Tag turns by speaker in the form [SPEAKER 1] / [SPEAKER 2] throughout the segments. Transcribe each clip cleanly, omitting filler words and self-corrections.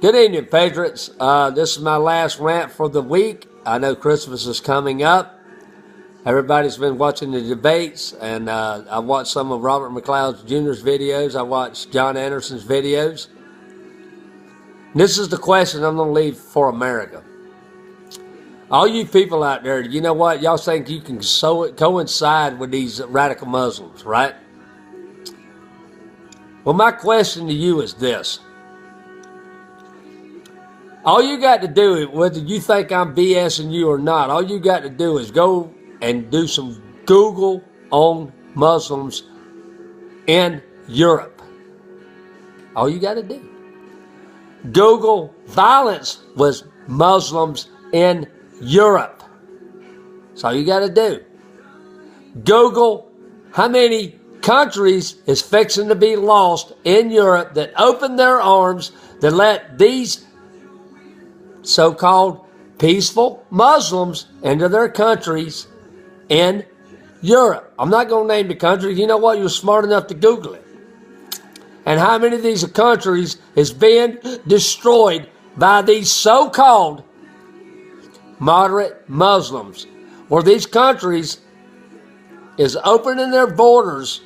[SPEAKER 1] Good evening, patriots. This is my last rant for the week. I know Christmas is coming up. Everybody's been watching the debates, and I watched some of Robert McLeod Jr.'s videos. I watched John Anderson's videos. This is the question I'm going to leave for America. All you people out there, you know what? Y'all think you can coincide with these radical Muslims, right? Well, my question to you is this. All you got to do, whether you think I'm BSing you or not, all you got to do is go and do some Google on Muslims in Europe. All you got to do. Google violence with Muslims in Europe. That's all you got to do. Google how many countries is fixing to be lost in Europe that opened their arms to let these so-called peaceful Muslims into their countries in Europe. I'm not going to name the country. You know what? You're smart enough to Google it. And how many of these countries is being destroyed by these so-called moderate Muslims, where these countries is opening their borders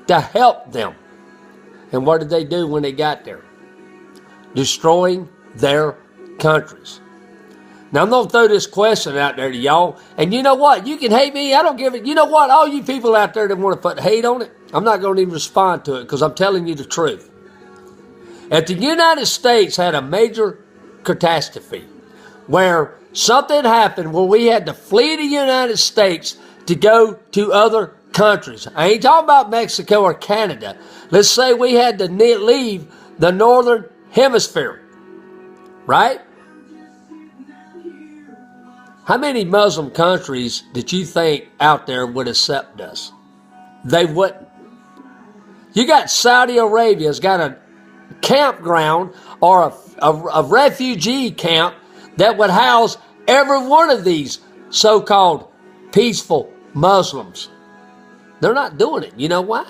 [SPEAKER 1] to help them. And what did they do when they got there? Destroying their countries. Now I'm going to throw this question out there to y'all, and you know what? You can hate me. I don't give it. You know what? All you people out there that want to put hate on it, I'm not going to even respond to it because I'm telling you the truth. If the United States had a major catastrophe where something happened where we had to flee the United States to go to other countries. I ain't talking about Mexico or Canada. Let's say we had to leave the northern hemisphere, right? How many Muslim countries did you think out there would accept us? They wouldn't. You got Saudi Arabia's got a campground or a refugee camp that would house every one of these so-called peaceful Muslims. They're not doing it. You know why?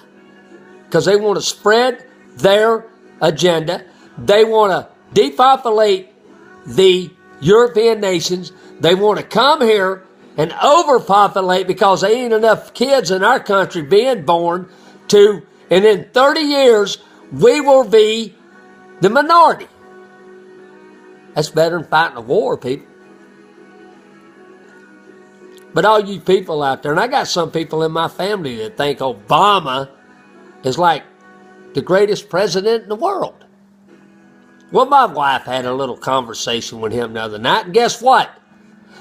[SPEAKER 1] Because they want to spread their agenda. They want to depopulate the European nations. They want to come here and overpopulate because there ain't enough kids in our country being born to, and in 30 years, we will be the minority. That's better than fighting a war, people. But all you people out there, and I got some people in my family that think Obama is like the greatest president in the world. Well, my wife had a little conversation with him the other night, and guess what?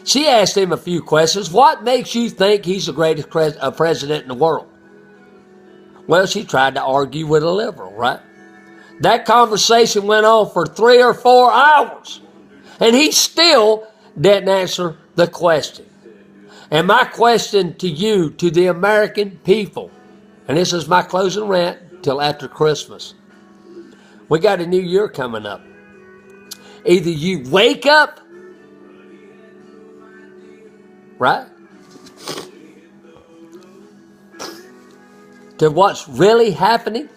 [SPEAKER 1] She asked him a few questions. What makes you think he's the greatest president in the world? Well, she tried to argue with a liberal, right? That conversation went on for 3 or 4 hours, and he still didn't answer the question. And my question to you, to the American people, and this is my closing rant till after Christmas. We got a new year coming up. Either you wake up, right, to what's really happening.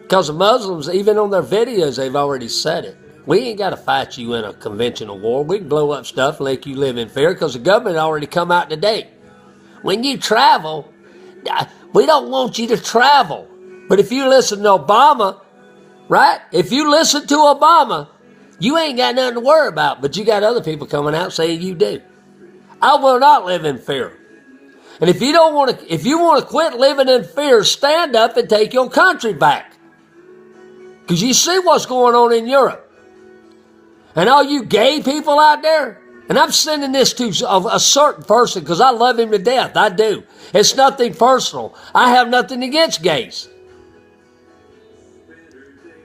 [SPEAKER 1] Because the Muslims, even on their videos, they've already said it. We ain't got to fight you in a conventional war. We can blow up stuff and make you live in fear because the government already come out today. When you travel, we don't want you to travel. But if you listen to Obama, right? If you listen to Obama, you ain't got nothing to worry about. But you got other people coming out saying you do. I will not live in fear. And if you want to quit living in fear, stand up and take your country back. Because you see what's going on in Europe. And all you gay people out there, and I'm sending this to a certain person because I love him to death. I do. It's nothing personal. I have nothing against gays.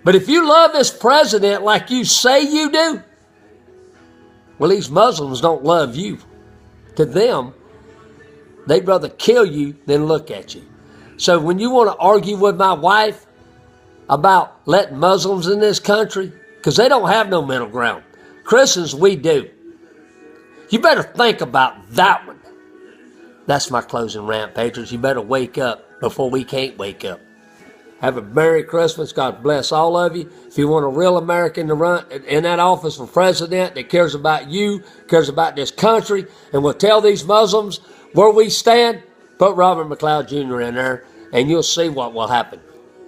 [SPEAKER 1] But if you love this president like you say you do, well, these Muslims don't love you. To them, they'd rather kill you than look at you. So when you want to argue with my wife about letting Muslims in this country, because they don't have no middle ground. Christians, we do. You better think about that one. That's my closing rant, patriots. You better wake up before we can't wake up. Have a Merry Christmas. God bless all of you. If you want a real American to run in that office for president that cares about you, cares about this country, and will tell these Muslims where we stand, put Robert McLeod Jr. in there, and you'll see what will happen.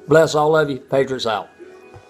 [SPEAKER 1] Bless all of you. Patriots out.